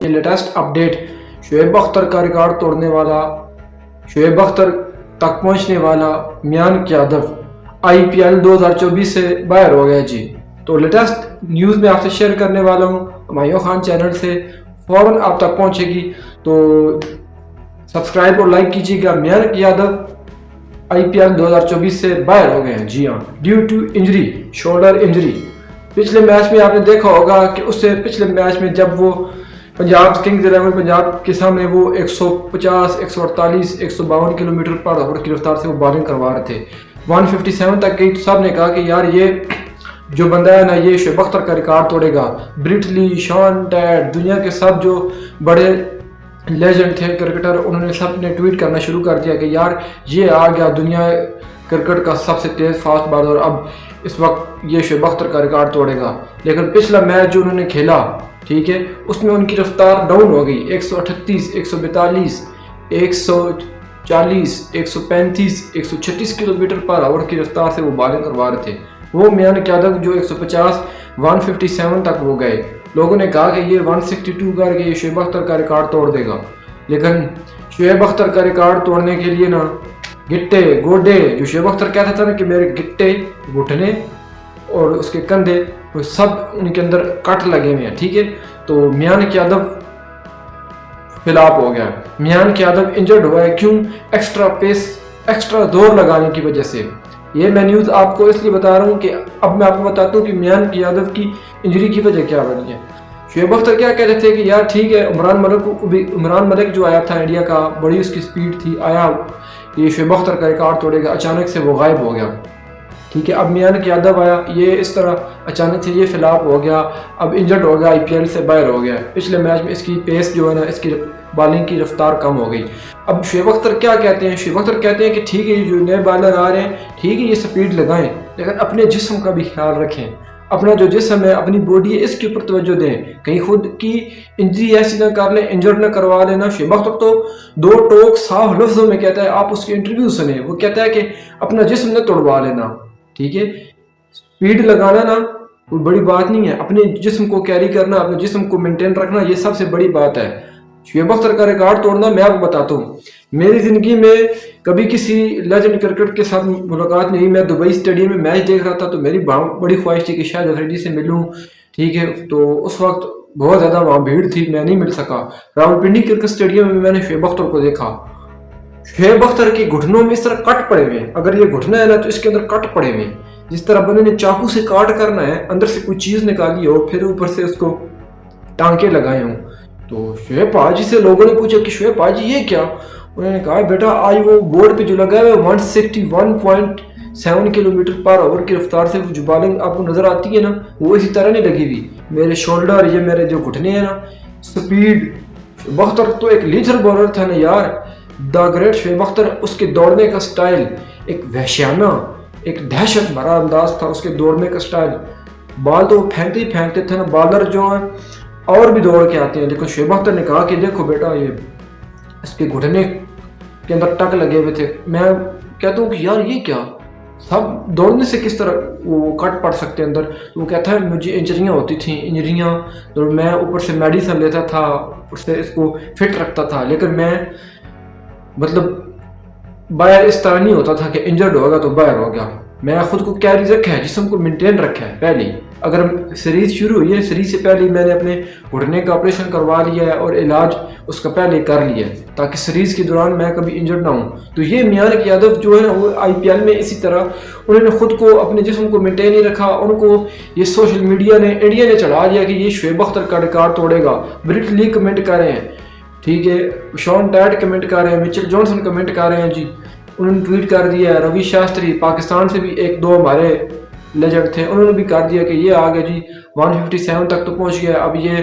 یہ latest update Shoaib Akhtar کا record توڑنے والا، شعیب اختر تک پہنچنے والا میان قیادت IPL 2024 سے باہر ہو گیا جی۔ تو لیٹسٹ نیوز میں آپ سے شیئر کرنے والا ہوں، ہمایوں خان چینل سے فوراً آپ تک پہنچے گی، تو سبسکرائب اور لائک کیجیے گا۔ میان قیادت IPL 2024 سے باہر ہو گئے ہیں، جی ہاں، due to injury, shoulder injury. پچھلے میچ میں آپ نے دیکھا ہوگا کہ اس سے پچھلے میچ میں جب وہ پنجاب کنگز 11 پنجاب کے سامنے وہ 150 148 152 کلومیٹر پر آور کی رفتار سے وہ بالنگ کروا رہے تھے، 157 تک گئی، تو سب نے کہا کہ یار یہ جو بندہ ہے نا، یہ شعیب اختر کا ریکارڈ توڑے گا۔ برٹ لی، شان ٹیٹ، دنیا کے سب جو بڑے لیجنڈ تھے کرکٹر، انہوں نے سب نے ٹویٹ کرنا شروع کر دیا کہ یار یہ آ گیا دنیا کرکٹ کا سب سے تیز فاسٹ بالر، اب اس وقت یہ شعیب اختر کا ریکارڈ توڑے گا۔ لیکن پچھلا میچ جو انہوں نے کھیلا، ٹھیک ہے، اس میں ان کی رفتار ڈاؤن ہو گئی، 138 142 140 135 136 کلومیٹر پر آور کی رفتار سے وہ بالنگ کروا رہے تھے۔ وہ میان قیادت جو 150 157 تک وہ گئے، لوگوں نے کہا کہ یہ 162 کر کے یہ شعیب اختر کا ریکارڈ توڑ دے گا۔ لیکن شعیب اختر کا ریکارڈ توڑنے کے لیے نا گٹے گوڈے، جو شعیب اختر کہتا تھا نا کہ میرے گٹے گھٹنے اور اس کے کندھے، وہ سب ان کے اندر کٹ لگے ہوئے ہیں، ٹھیک ہے۔ تو میان قیادت فلاپ ہو گیا، میان قیادت انجرڈ ہوا ہے۔ کیوں؟ ایکسٹرا پیس، ایکسٹرا زور لگانے کی وجہ سے۔ یہ میں نیوز آپ کو اس لیے بتا رہا ہوں کہ اب میں آپ کو بتاتا ہوں کہ میان قیادت کی انجری کی وجہ کیا بنی ہے۔ شعیب اختر کیا کہتے تھے کہ یار ٹھیک ہے، عمران ملک جو آیا تھا انڈیا کا، بڑی اس کی سپیڈ تھی، آیا یہ شعیب اختر کا ریکارڈ توڑے گا، اچانک سے وہ غائب ہو گیا، ٹھیک ہے۔ اب میان قیادت آیا، یہ اس طرح اچانک سے یہ فلاپ ہو گیا، اب انجرڈ ہو گیا، IPL سے باہر ہو گیا۔ پچھلے میچ میں اس کی پیس جو ہے نا، اس کی بالنگ کی رفتار کم ہو گئی۔ اب شعیب اختر کیا کہتے ہیں؟ شعیب اختر کہتے ہیں کہ ٹھیک ہے، جو نئے بالر آ رہے ہیں، ٹھیک ہے، یہ سپیڈ لگائیں، لیکن اپنے جسم کا بھی خیال رکھیں، اپنا جو جسم ہے، اپنی باڈی ہے، اس کے اوپر توجہ دیں، کہیں خود کی انجری ایسی نہ کر لیں، انجرڈ نہ کروا لینا۔ شعیب اختر تو دو ٹوک صاف لفظوں میں کہتا ہے، آپ اس کی انٹرویو سنیں، وہ کہتا ہے کہ اپنا جسم نہ توڑوا لینا، ٹھیک ہے۔ سپیڈ لگانا نا کوئی بڑی بات نہیں ہے، اپنے جسم کو کیری کرنا، اپنے جسم کو مینٹین رکھنا، یہ سب سے بڑی بات ہے۔ شعیب اختر کا ریکارڈ توڑنا، میں آپ کو بتاتا ہوں، میری زندگی میں کبھی کسی لیجنڈ کرکٹ کے ساتھ ملاقات نہیں۔ میں دبئی اسٹیڈیم میں میچ دیکھ رہا تھا، تو میری بڑی خواہش تھی کہ شاید افریدی سے ملوں، ٹھیک ہے۔ تو اس وقت بہت زیادہ وہاں بھیڑ تھی، میں نہیں مل سکا۔ راولپنڈی کرکٹ اسٹیڈیم میں نے شعیب اختر کو دیکھا، شعیب اختر کے گھٹنوں میں اس طرح کٹ پڑے ہوئے ہیں، اگر یہ گھٹنا ہے نا تو اس کے اندر کٹ پڑے ہوئے ہیں، جس طرح بندے نے چاقو سے کاٹ کرنا ہے، اندر سے کوئی چیز نکالی ہو، پھر اوپر سے اس کو ٹانکے لگائے ہوں۔ تو شعیب حاجی سے لوگوں نے پوچھا کہ شعیب حاجی یہ کیا؟ انہوں نے کہا بیٹا آج وہ بورڈ پہ جو لگا ہے 161.7 کلومیٹر پر آور کی رفتار سے جو بالنگ آپ کو نظر آتی ہے نا، وہ اسی طرح نہیں لگی ہوئی۔ میرے شولڈر، یہ میرے جو گھٹنے ہیں نا، سپیڈ، شعیب اختر تو ایک لیجر بالر تھا نا یار، دا گریٹ شعیب اختر۔ اس کے دوڑنے کا سٹائل ایک وحشیانہ، ایک دہشت بھرا انداز تھا اس کے دوڑنے کا سٹائل۔ بال تو پھینکتے ہی پھینکتے تھے نا، بالر جو ہیں اور بھی دوڑ کے آتے ہیں، لیکن شعیب اختر نے کہا کہ دیکھو بیٹا، یہ اس کے گھٹنے کے اندر ٹک لگے ہوئے تھے۔ میں کہتا ہوں کہ یار یہ کیا، سب دوڑنے سے کس طرح وہ کٹ پڑ سکتے اندر؟ وہ کہتا ہے مجھے انجریاں ہوتی تھیں، انجریاں، تو میں اوپر سے میڈیسن لیتا تھا، اوپر سے اس کو فٹ رکھتا تھا، لیکن میں مطلب باہر اس طرح نہیں ہوتا تھا کہ انجرڈ ہوگا تو باہر ہو گیا۔ میں خود کو کیری رکھا ہے، جسم کو مینٹین رکھا ہے پہلے۔ اگر سیریز شروع ہوئی ہے، سیریز سے پہلے میں نے اپنے گھٹنے کا آپریشن کروا لیا ہے اور علاج اس کا پہلے کر لیا ہے، تاکہ سیریز کے دوران میں کبھی انجرڈ نہ ہوں۔ تو یہ میان قیادت جو ہے نا، وہ IPL میں اسی طرح انہوں نے خود کو، اپنے جسم کو مینٹین نہیں رکھا۔ ان کو یہ سوشل میڈیا نے، انڈیا نے چڑھا دیا کہ یہ شعیب اختر کا ریکارڈ توڑے گا۔ برٹ لی کمنٹ کر رہے ہیں، ٹھیک ہے، شان ٹیٹ کمنٹ کر رہے ہیں، مچل جانسن کمنٹ کر رہے ہیں جی، انہوں نے ٹویٹ کر دیا ہے۔ روی شاستری پاکستان سے بھی ایک دو ہمارے لیجنڈ تھے، انہوں نے بھی کر دیا کہ یہ آگے جی 157 تک تو پہنچ گیا، اب یہ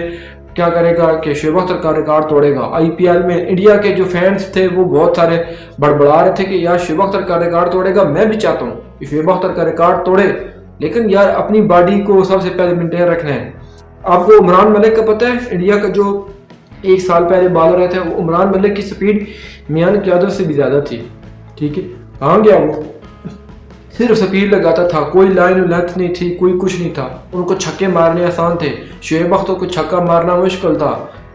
کیا کرے گا کہ شعیب اختر کا ریکارڈ توڑے گا۔ IPL میں انڈیا کے جو فینس تھے وہ بہت سارے بڑبڑا رہے تھے کہ یار شعیب اختر کا ریکارڈ توڑے گا۔ میں بھی چاہتا ہوں کہ شعیب اختر کا ریکارڈ توڑے، لیکن یار اپنی باڈی کو سب سے پہلے مینٹین رکھنا ہے۔ آپ کو عمران ملک کا پتہ ہے، انڈیا کا جو 1 سال پہلے بالر رہے تھے، وہ عمران ملک کی سپیڈ میان قیادت سے بھی زیادہ تھی، ٹھیک ہے۔ کہاں گیا وہ؟ صرف سپیڈ لگاتا تھا، کوئی لائن و لیتھ نہیں تھی، کوئی کچھ نہیں تھا۔ ان کو چھکے مارنے آسان تھے، شعیب اختر کو چھکا مارنا مشکل تھا۔